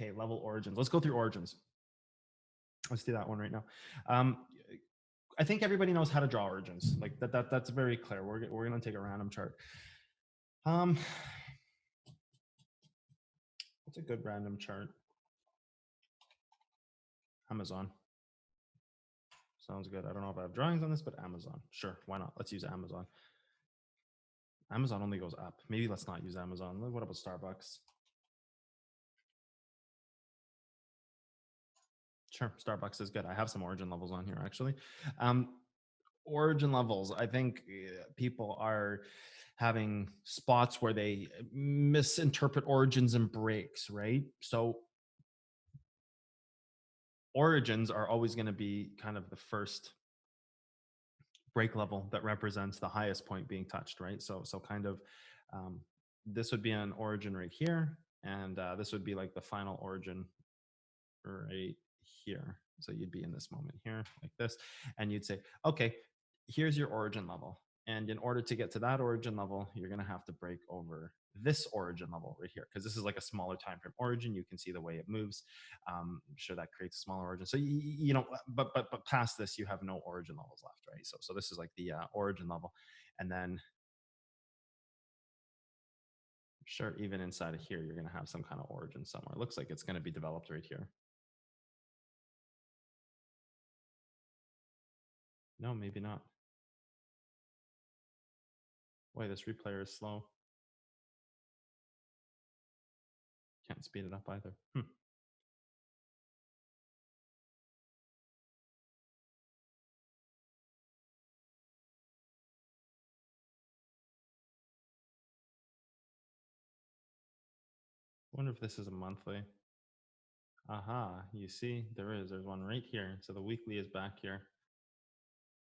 Okay, level origins. Let's go through origins. Let's do that one right now. I think everybody knows how to draw origins. Like that's very clear. We're gonna take a random chart. What's a good random chart? Amazon. Sounds good. I don't know if I have drawings on this, but Amazon. Sure, why not? Let's use Amazon. Amazon only goes up. Maybe let's not use Amazon. What about Starbucks? Sure, Starbucks is good. I have some origin levels on here, actually. Origin levels, I think people are having spots where they misinterpret origins and breaks, right? So origins are always going to be kind of the first break level that represents the highest point being touched, right? So kind of this would be an origin right here, and this would be like the final origin right here. So you'd be in this moment here like this, and you'd say, okay, here's your origin level. And in order to get to that origin level, you're going to have to break over this origin level right here, because this is like a smaller time frame origin. You can see the way it moves. I'm sure that creates a smaller origin. So you know, but past this, you have no origin levels left, right? So this is like the origin level, and then sure, even inside of here, you're going to have some kind of origin somewhere. It looks like it's going to be developed right here. No, maybe not. Boy, this replayer is slow. Can't speed it up either. I wonder if this is a monthly. Aha, you see, there's one right here. So the weekly is back here.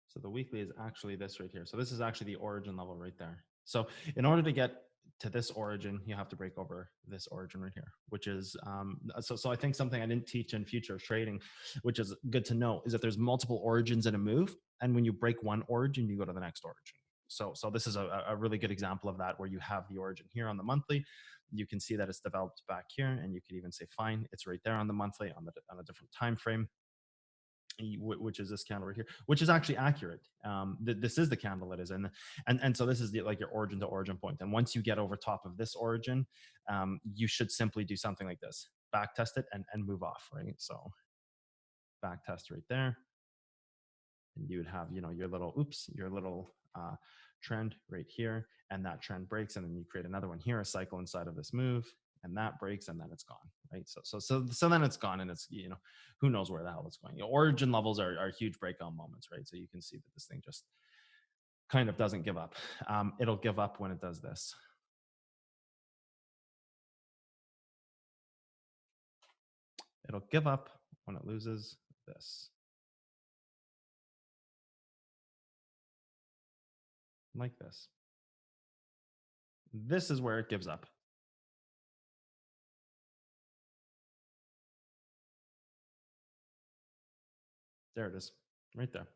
So the weekly is actually this right here. So this is actually the origin level right there. So in order to get to this origin, you have to break over this origin right here, which is, so I think something I didn't teach in future trading, which is good to know, is that there's multiple origins in a move. And when you break one origin, you go to the next origin. So this is a really good example of that, where you have the origin here on the monthly. You can see that it's developed back here, and you could even say, fine, it's right there on the monthly on a different time frame, which is this candle right here, which is actually accurate. This is the candle it is in, and so this is like your origin to origin point. And once you get over top of this origin, you should simply do something like this: back test it and move off, right? So back test right there, and you would have, you know, your little trend right here, and that trend breaks, and then you create another one here, a cycle inside of this move, and that breaks, and then it's gone, right? So then it's gone, and it's, you know, who knows where the hell it's going. You know, origin levels are huge breakout moments, right? So you can see that this thing just kind of doesn't give up. It'll give up when it does this. It'll give up when it loses this. Like this. This is where it gives up. There it is, right there.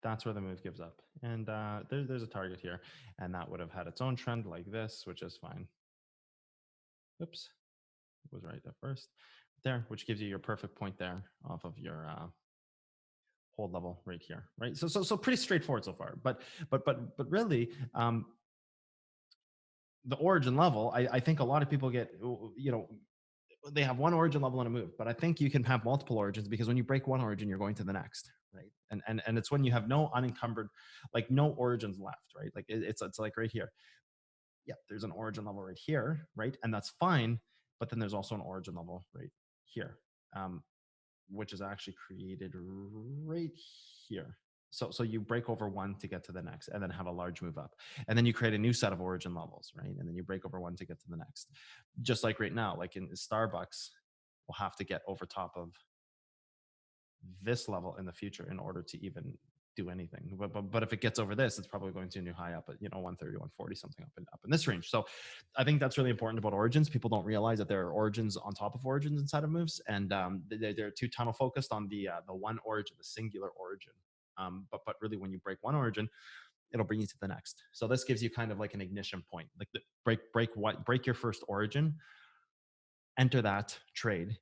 That's where the move gives up. And there's a target here, and that would have had its own trend like this, which is fine. Oops, it was right at first there, which gives you your perfect point there off of your hold level right here, right? So pretty straightforward so far. But really, the origin level, I think a lot of people get, you know, they have one origin level in a move, but I think you can have multiple origins, because when you break one origin, you're going to the next, right? And it's when you have no unencumbered, like no origins left, right? Like it's like right here. Yeah, there's an origin level right here, right? And that's fine. But then there's also an origin level right here, which is actually created right here. So you break over one to get to the next, and then have a large move up, and then you create a new set of origin levels, right? And then you break over one to get to the next. Just like right now, like in Starbucks, we'll have to get over top of this level in the future in order to even do anything. But if it gets over this, it's probably going to a new high up at, you know, 130, 140, something up in this range. So I think that's really important about origins. People don't realize that there are origins on top of origins inside of moves, and they're too tunnel focused on the one origin, the singular origin. But really, when you break one origin, it'll bring you to the next. So this gives you kind of like an ignition point, like the break your first origin, enter that trade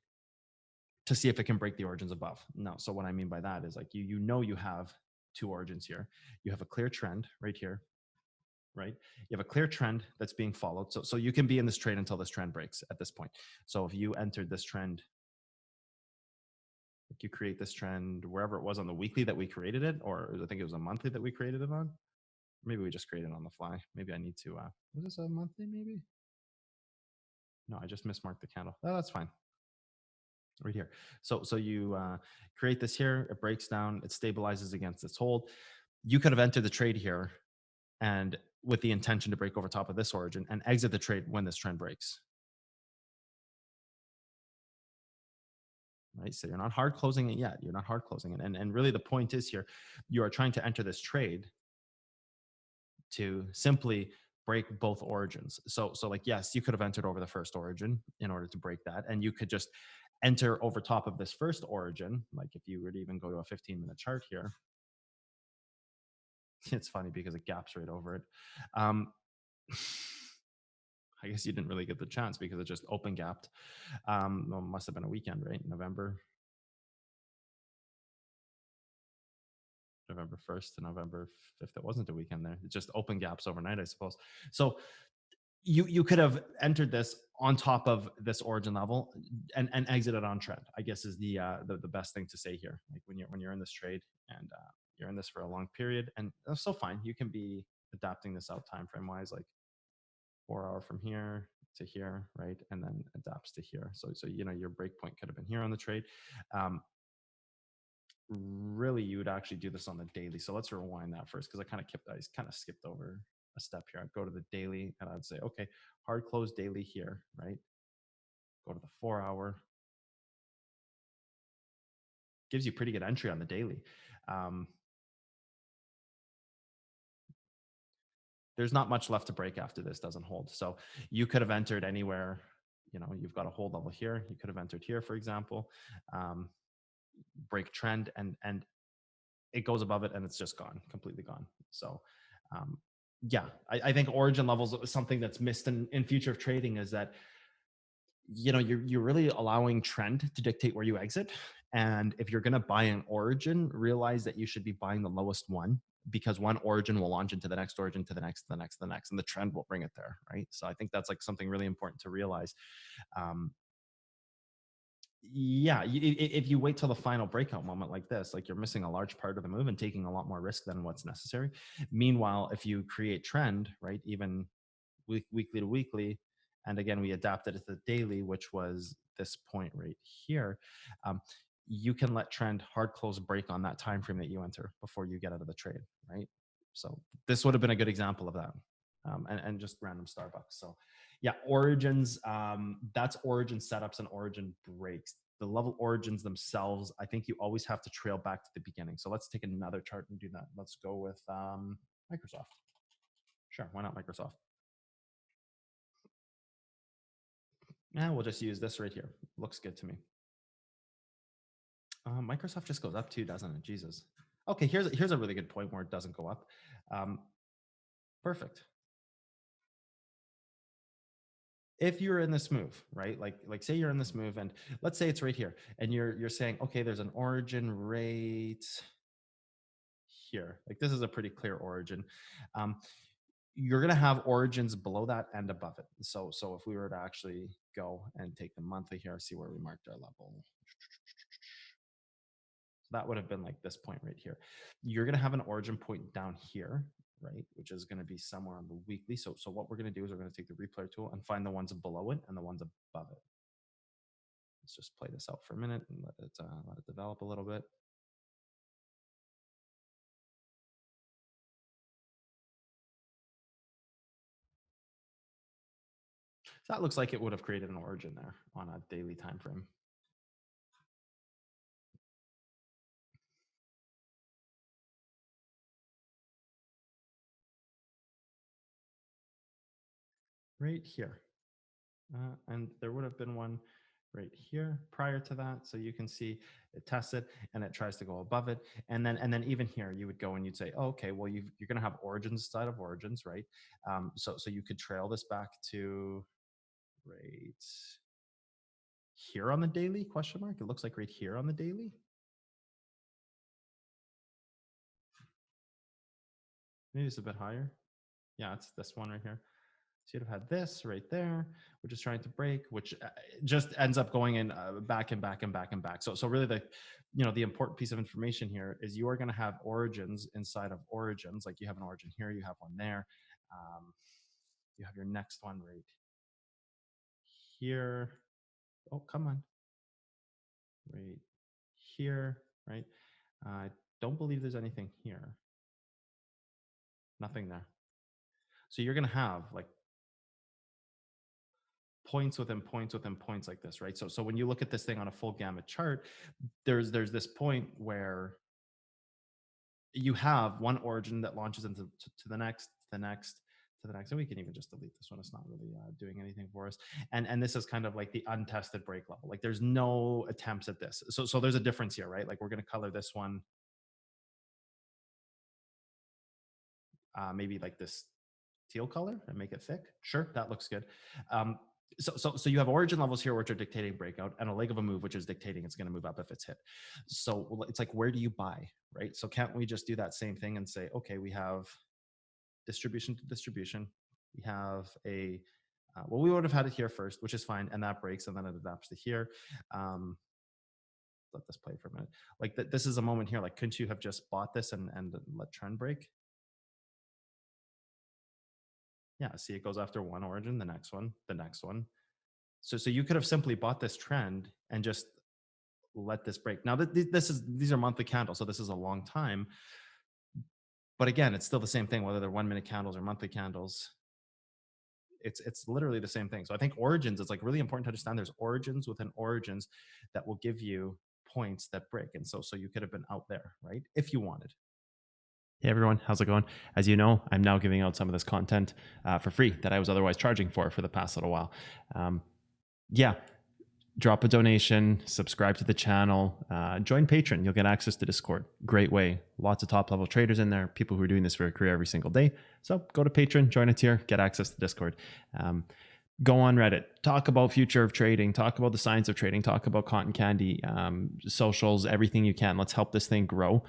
to see if it can break the origins above. No, so what I mean by that is like you have two origins here. You have a clear trend right here, right? You have a clear trend that's being followed. So you can be in this trade until this trend breaks at this point. So if you entered this trend, like you create this trend wherever it was on the weekly that we created it, or I think it was a monthly that we created it on. Maybe we just created it on the fly. Maybe I need to was this a monthly maybe? No, I just mismarked the candle. Oh, that's fine. Right here. So you create this here, it breaks down, it stabilizes against its hold. You could have entered the trade here and with the intention to break over top of this origin and exit the trade when this trend breaks. Right? So you're not hard closing it yet. You're not hard closing it. And really the point is here, you are trying to enter this trade to simply break both origins. So like, yes, you could have entered over the first origin in order to break that. And you could just enter over top of this first origin. Like if you were to even go to a 15-minute chart here, it's funny because it gaps right over it. I guess you didn't really get the chance because it just open gapped. Well, it must have been a weekend, right? November 1st to November 5th. It wasn't a weekend there. It just open gaps overnight, I suppose. So you could have entered this on top of this origin level and exited on trend, I guess is the best thing to say here. Like when you're in this trade and you're in this for a long period, and that's so fine. You can be adapting this out time frame wise, like 4 hour from here to here, right? And then adapts to here. So your break point could have been here on the trade. Really, you would actually do this on the daily. So let's rewind that first because I kind of skipped over a step here. I'd go to the daily and I'd say, okay, hard close daily here, right? Go to the 4 hour. Gives you pretty good entry on the daily. There's not much left to break after this doesn't hold. So you could have entered anywhere. You've got a hold level here. You could have entered here, for example, break trend, and it goes above it and it's just gone, completely gone. So yeah, I think origin levels is something that's missed in future of trading is that you're really allowing trend to dictate where you exit. And if you're going to buy an origin, realize that you should be buying the lowest one because one origin will launch into the next origin to the next, the next, the next, and the trend will bring it there, right? So I think that's like something really important to realize. Yeah, if you wait till the final breakout moment like this, like you're missing a large part of the move and taking a lot more risk than what's necessary. Meanwhile, if you create trend, right, even weekly to weekly, and again, we adapted it to the daily, which was this point right here. You can let trend hard close break on that time frame that you enter before you get out of the trade, right? So this would have been a good example of that, and just random Starbucks. So yeah, origins. That's origin setups and origin breaks. The level origins themselves, I think you always have to trail back to the beginning. So let's take another chart and do that. Let's go with Microsoft. Sure, why not Microsoft? Yeah, we'll just use this right here. Looks good to me. Microsoft just goes up too, doesn't it? Jesus. Okay, here's a really good point where it doesn't go up. Perfect. If you're in this move, right? Like say you're in this move, and let's say it's right here, and you're saying, okay, there's an origin right here. Like this is a pretty clear origin. You're gonna have origins below that and above it. So if we were to actually go and take the monthly here, see where we marked our level. That would have been like this point right here. You're going to have an origin point down here, right? Which is going to be somewhere on the weekly. So what we're going to do is we're going to take the replayer tool and find the ones below it and the ones above it. Let's just play this out for a minute and let it develop a little bit. So that looks like it would have created an origin there on a daily time frame. Right here. And there would have been one right here prior to that. So you can see it tests it and it tries to go above it. And then even here, you would go and you'd say, oh, okay, well, you're going to have origins inside of origins, right? So you could trail this back to right here on the daily, question mark. It looks like right here on the daily. Maybe it's a bit higher. Yeah, it's this one right here. So you'd have had this right there, which is trying to break, which just ends up going in back and back and back and back. So really the important piece of information here is you are going to have origins inside of origins. Like you have an origin here, you have one there. You have your next one right here. Oh, come on. Right here, right? I don't believe there's anything here. Nothing there. So you're going to have like points within points within points like this, right? So when you look at this thing on a full gamut chart, there's this point where you have one origin that launches into to the next, to the next, to the next, and we can even just delete this one. It's not really doing anything for us. And this is kind of like the untested break level. Like there's no attempts at this. So there's a difference here, right? Like we're going to color this one maybe like this teal color and make it thick. Sure, that looks good. So you have origin levels here, which are dictating breakout, and a leg of a move, which is dictating it's going to move up if it's hit. So it's like, where do you buy, right? So can't we just do that same thing and say, okay, we have distribution to distribution. We have a, well, we would have had it here first, which is fine, and that breaks, and then it adapts to here. Let this play for a minute. Like this is a moment here. Like, couldn't you have just bought this and let trend break? Yeah, see, it goes after one origin, the next one, the next one. So you could have simply bought this trend and just let this break. Now these are monthly candles, so this is a long time. But again, it's still the same thing, whether they're 1 minute candles or monthly candles. It's literally the same thing. So I think origins, it's like really important to understand there's origins within origins that will give you points that break. And so you could have been out there, right? If you wanted. Hey everyone, how's it going? As you know, I'm now giving out some of this content for free that I was otherwise charging for the past little while. Yeah, drop a donation, subscribe to the channel, join Patreon. You'll get access to Discord. Great way. Lots of top level traders in there, people who are doing this for a career every single day. So go to Patreon, join a tier, get access to Discord. Go on Reddit, talk about future of trading, talk about the science of trading, talk about cotton candy, socials, everything you can. Let's help this thing grow.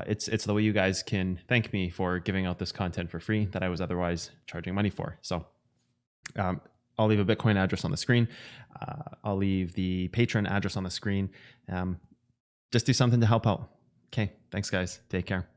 It's the way you guys can thank me for giving out this content for free that I was otherwise charging money for. So I'll leave a Bitcoin address on the screen. I'll leave the Patreon address on the screen. Just do something to help out. Okay, thanks guys. Take care.